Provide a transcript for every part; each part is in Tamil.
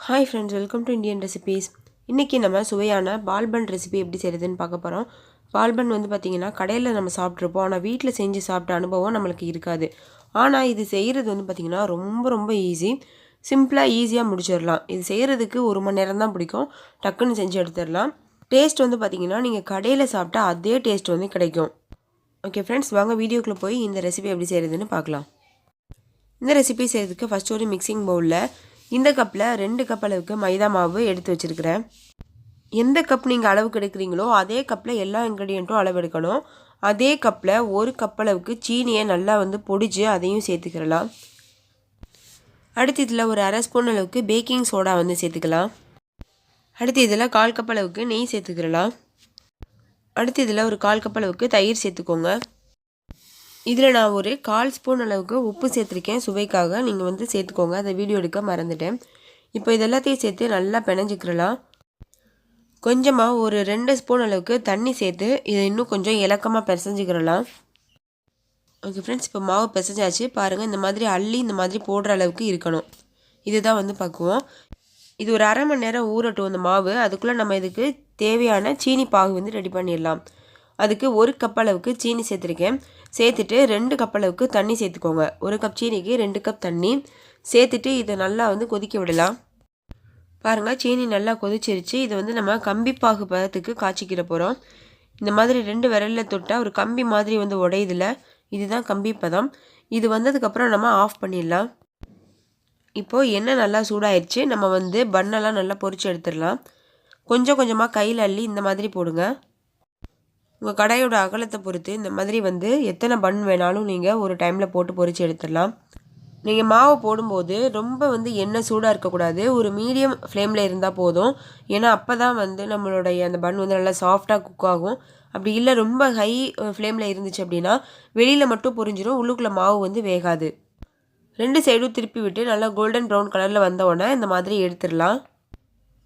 Hi friends, welcome to Indian recipes. இன்றைக்கி நம்ம சுவையான பால் பன் ரெசிபி எப்படி செய்கிறதுன்னு பார்க்க போகிறோம். பால் பன் வந்து பார்த்திங்கன்னா கடையில் நம்ம சாப்பிட்ருப்போம், ஆனால் வீட்டில் செஞ்சு சாப்பிட்ட அனுபவம் நம்மளுக்கு இருக்காது. ஆனால் இது செய்கிறது வந்து பார்த்திங்கன்னா ரொம்ப ரொம்ப ஈஸி. சிம்பிளாக ஈஸியாக முடிச்சிடலாம். இது செய்கிறதுக்கு 1 மணி நேரம் தான் பிடிக்கும். டக்குன்னு செஞ்சு எடுத்துடலாம். டேஸ்ட் வந்து பார்த்திங்கன்னா நீங்கள் கடையில் சாப்பிட்டா அதே டேஸ்ட் வந்து கிடைக்கும். ஓகே ஃப்ரெண்ட்ஸ், வாங்க வீடியோக்குள்ளே போய் இந்த ரெசிபி எப்படி செய்கிறதுன்னு பார்க்கலாம். இந்த ரெசிபி செய்கிறதுக்கு ஃபஸ்ட்டு ஒரு மிக்சிங் பவுலில் இந்த கப்பில் 2 கப் அளவுக்கு மைதா மாவு எடுத்து வச்சுருக்கிறேன். எந்த கப் நீங்கள் அளவுக்கு எடுக்கிறீங்களோ அதே கப்பில் எல்லா இன்க்ரீடியண்ட்டும் அளவு எடுக்கணும். அதே கப்பில் 1 கப் அளவுக்கு சீனியை நல்லா வந்து பொடிச்சு அதையும் சேர்த்துக்கிறலாம். அடுத்து இதில் ஒரு அரை ஸ்பூன் அளவுக்கு பேக்கிங் சோடா வந்து சேர்த்துக்கலாம். அடுத்து இதில் 1/4 கப் அளவுக்கு நெய் சேர்த்துக்கிறலாம். அடுத்து இதில் ஒரு 1/4 கப் அளவுக்கு தயிர் சேர்த்துக்கோங்க. இதில் நான் ஒரு 1/4 ஸ்பூன் அளவுக்கு உப்பு சேர்த்துருக்கேன். சுவைக்காக நீங்கள் வந்து சேர்த்துக்கோங்க, அதை வீடியோ எடுக்க மறந்துட்டேன். இப்போ இது எல்லாத்தையும் சேர்த்து நல்லா பிணைஞ்சிக்கிறலாம். கொஞ்சமாக ஒரு 2 ஸ்பூன் அளவுக்கு தண்ணி சேர்த்து இதை இன்னும் கொஞ்சம் இலக்கமாக பிசைஞ்சிக்கிறலாம். ஓகே ஃப்ரெண்ட்ஸ், இப்போ மாவு பிசைஞ்சாச்சு. பாருங்கள், இந்த மாதிரி அள்ளி இந்த மாதிரி போடுற அளவுக்கு இருக்கணும். இதுதான் வந்து பக்குவம். இது ஒரு அரை மணி நேரம் ஊறட்டும் இந்த மாவு. அதுக்குள்ளே நம்ம இதுக்கு தேவையான சீனி பாகு வந்து ரெடி பண்ணிடலாம். அதுக்கு 1 கப் அளவுக்கு சீனி சேர்த்துருக்கேன். சேர்த்துட்டு 2 கப் அளவுக்கு தண்ணி சேர்த்துக்கோங்க. 1 கப் சீனிக்கு 2 கப் தண்ணி சேர்த்துட்டு இதை நல்லா வந்து கொதிக்க விடலாம். பாருங்கள், சீனி நல்லா கொதிச்சிருச்சு. இதை வந்து நம்ம கம்பி பாகு பதத்துக்கு காய்ச்சிக்கிற போகிறோம். இந்த மாதிரி 2 விரலில் தொட்டால் ஒரு கம்பி மாதிரி வந்து உடையுதில்ல, இதுதான் கம்பி பதம். இது வந்ததுக்கப்புறம் நம்ம ஆஃப் பண்ணிடலாம். இப்போது எண்ணெய் நல்லா சூடாயிடுச்சு. நம்ம வந்து பன்னெல்லாம் நல்லா பொரிச்சு எடுத்துடலாம். கொஞ்சம் கொஞ்சமாக கையில் அள்ளி இந்த மாதிரி போடுங்க. உங்கள் கடாயோட அகலத்தை பொறுத்து இந்த மாதிரி வந்து எத்தனை பன் வேணாலும் நீங்கள் ஒரு டைமில் போட்டு பொரித்து எடுத்துடலாம். நீங்கள் மாவு போடும்போது ரொம்ப வந்து எண்ணெய் சூடாக இருக்கக்கூடாது. ஒரு மீடியம் ஃப்ளேமில் இருந்தால் போதும். ஏன்னா அப்போ தான் வந்து நம்மளுடைய அந்த பன் வந்து நல்லா சாஃப்டாக குக் ஆகும். அப்படி இல்லை ரொம்ப ஹை ஃப்ளேமில் இருந்துச்சு அப்படின்னா வெளியில் மட்டும் பொரிஞ்சிடும், உள்ளுக்குள்ளே மாவு வந்து வேகாது. 2 சைடும் திருப்பி விட்டு நல்லா கோல்டன் ப்ரௌன் கலரில் வந்தோடனே இந்த மாதிரி எடுத்துடலாம்.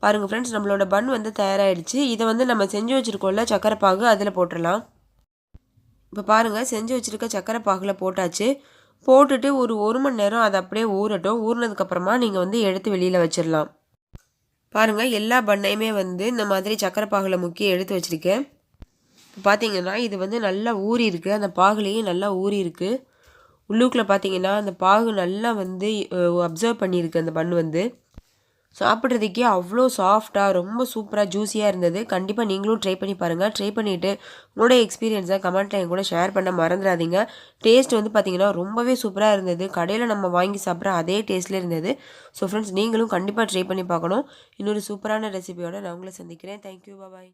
பாருங்கள் ஃப்ரெண்ட்ஸ், நம்மளோட பன் வந்து தயாராகிடுச்சு. இதை வந்து நம்ம செஞ்சு வச்சுருக்கோம்ல சக்கரை பாகு, அதில் போட்டுடலாம். இப்போ பாருங்கள், செஞ்சு வச்சுருக்க சக்கரை பாகில் போட்டாச்சு. போட்டுட்டு ஒரு 1 மணி நேரம் அதை அப்படியே ஊறட்டும். ஊறினதுக்கப்புறமா நீங்கள் வந்து எடுத்து வெளியில் வச்சிடலாம். பாருங்கள், எல்லா பண்ணையுமே வந்து இந்த மாதிரி சக்கரை பாகில் முக்கி எடுத்து வச்சுருக்கேன். இப்போ பார்த்தீங்கன்னா இது வந்து நல்லா ஊறி இருக்குது. அந்த பாகுலேயும் நல்லா ஊறி இருக்குது. உள்ளுக்குள்ளே பார்த்தீங்கன்னா அந்த பாகு நல்லா வந்து அப்சர்வ் பண்ணியிருக்கு. அந்த பன் வந்து சாப்பிட்றதுக்கே அவ்வளோ சாஃப்டாக ரொம்ப சூப்பராக ஜூஸியாக இருந்தது. கண்டிப்பாக நீங்களும் ட்ரை பண்ணி பாருங்கள். ட்ரை பண்ணிவிட்டு உங்களோட எக்ஸ்பீரியன்ஸை கமெண்ட்டில் என் கூட ஷேர் பண்ண மறந்துடாதீங்க. டேஸ்ட் வந்து பார்த்திங்கன்னா ரொம்பவே சூப்பராக இருந்தது. கடையில் நம்ம வாங்கி சாப்பிட்ற அதே டேஸ்ட்டில் இருந்தது. ஸோ ஃப்ரெண்ட்ஸ், நீங்களும் கண்டிப்பாக ட்ரை பண்ணி பார்க்கணும். இன்னொரு சூப்பரான ரெசிபியோடு நான் உங்களை சந்திக்கிறேன். தேங்க்யூ, பாய்.